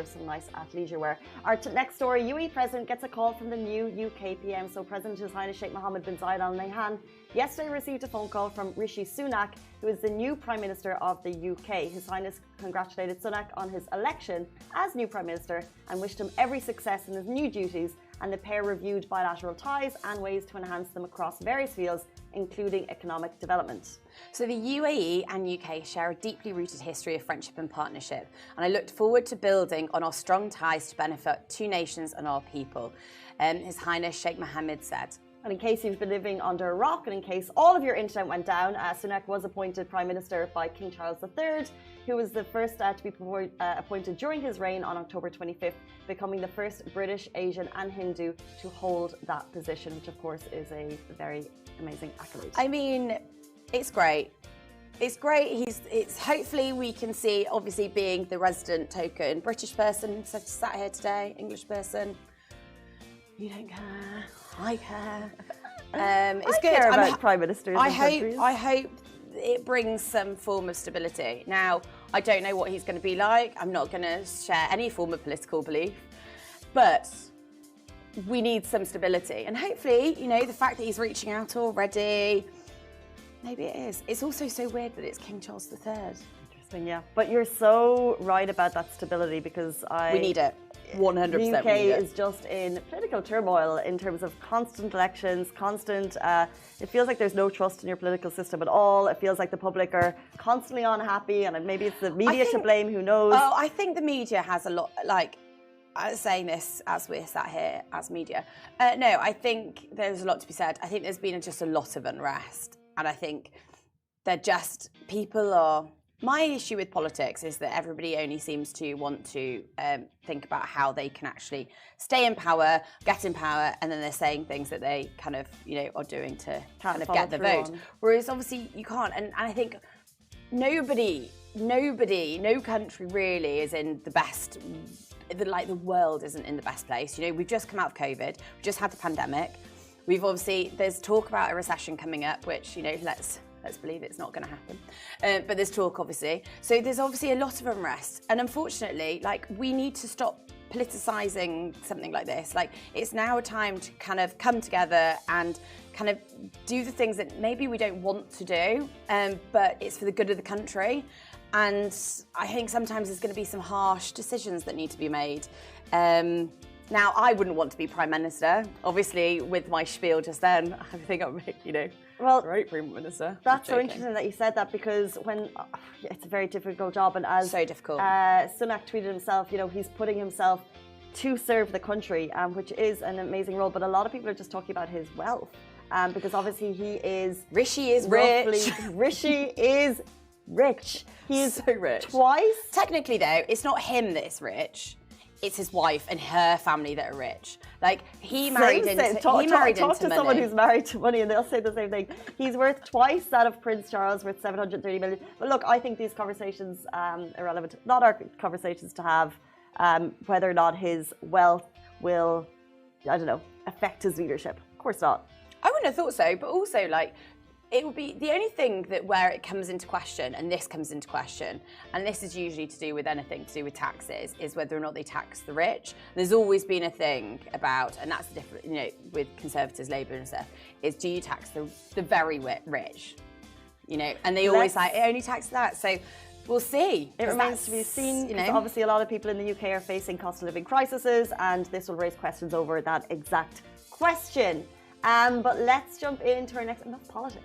some nice athleisure wear. Our next story, UAE President gets a call from the new UK PM. So President His Highness Sheikh Mohammed bin Zayed Al Nahyan yesterday received a phone call from Rishi Sunak, who is the new Prime Minister of the UK. His Highness congratulated Sunak on his election as new Prime Minister and wished him every success in his new duties, and the pair reviewed bilateral ties and ways to enhance them across various fields, including economic development. So the UAE and UK share a deeply rooted history of friendship and partnership, and I looked forward to building on our strong ties to benefit two nations and our people, His Highness Sheikh Mohammed said. And in case you've been living under a rock, and in case all of your internet went down, Sunak was appointed Prime Minister by King Charles III, who was the first to be appointed during his reign on October 25th, becoming the first British, Asian and Hindu to hold that position, which of course is a very amazing accolade. I mean, it's great. It's great. It's hopefully we can see, obviously being the resident token British person sat here today, English person. You don't care. I care. It's I good. care about prime ministers. I hope it brings some form of stability. Now, I don't know what he's going to be like. I'm not going to share any form of political belief, but we need some stability. And hopefully, you know, the fact that he's reaching out already, maybe it is. It's also so weird that it's King Charles III. Interesting, yeah. But you're so right about that stability, because we need it. 100%. The UK is just in political turmoil in terms of constant elections, it feels like there's no trust in your political system at all. It feels like the public are constantly unhappy, and maybe it's the media to blame, who knows? Oh, I think the media has a lot, like, I'm saying this as we're sat here as media. No, I think there's a lot to be said. I think there's been just a lot of unrest, and I think people are... My issue with politics is that everybody only seems to want to think about how they can actually stay in power, get in power, and then they're saying things that they kind of, you know, are doing to kind of get the vote. Whereas obviously you can't. And I think no country really is in the best, like the world isn't in the best place. You know, we've just come out of COVID, we've just had the pandemic. We've obviously, there's talk about a recession coming up, which, you know, let's believe it's not going to happen. But there's talk, obviously. So there's obviously a lot of unrest. And unfortunately, like, we need to stop politicising something like this. Like, it's now a time to kind of come together and kind of do the things that maybe we don't want to do, but it's for the good of the country. And I think sometimes there's going to be some harsh decisions that need to be made. Now, I wouldn't want to be Prime Minister. Obviously, with my spiel just then, I think I'm, you know, great Prime Minister. That's so interesting that you said that, because when it's a very difficult job, and as so difficult. Sunak tweeted himself, you know, he's putting himself to serve the country, which is an amazing role. But a lot of people are just talking about his wealth, because obviously Rishi is rich. Rishi is rich. He's so rich. Twice. Technically, though, it's not him that's rich. It's his wife and her family that are rich. Like, he married into Talk to money. Someone who's married to money and they'll say the same thing. He's worth twice that of Prince Charles, worth 730 million. But look, I think these conversations are irrelevant. Not our conversations to have, whether or not his wealth will, I don't know, affect his leadership. Of course not. I wouldn't have thought so, but also, like, it would be the only thing that where it comes into question, and this comes into question, and this is usually to do with anything to do with taxes, is whether or not they tax the rich. There's always been a thing about, and that's the difference, you know, with Conservatives, Labour and stuff, is do you tax the very rich? You know, and they always like, it only taxes that. So we'll see. It remains to be seen. You know, obviously a lot of people in the UK are facing cost of living crises, and this will raise questions over that exact question. But let's jump into our next, enough politics.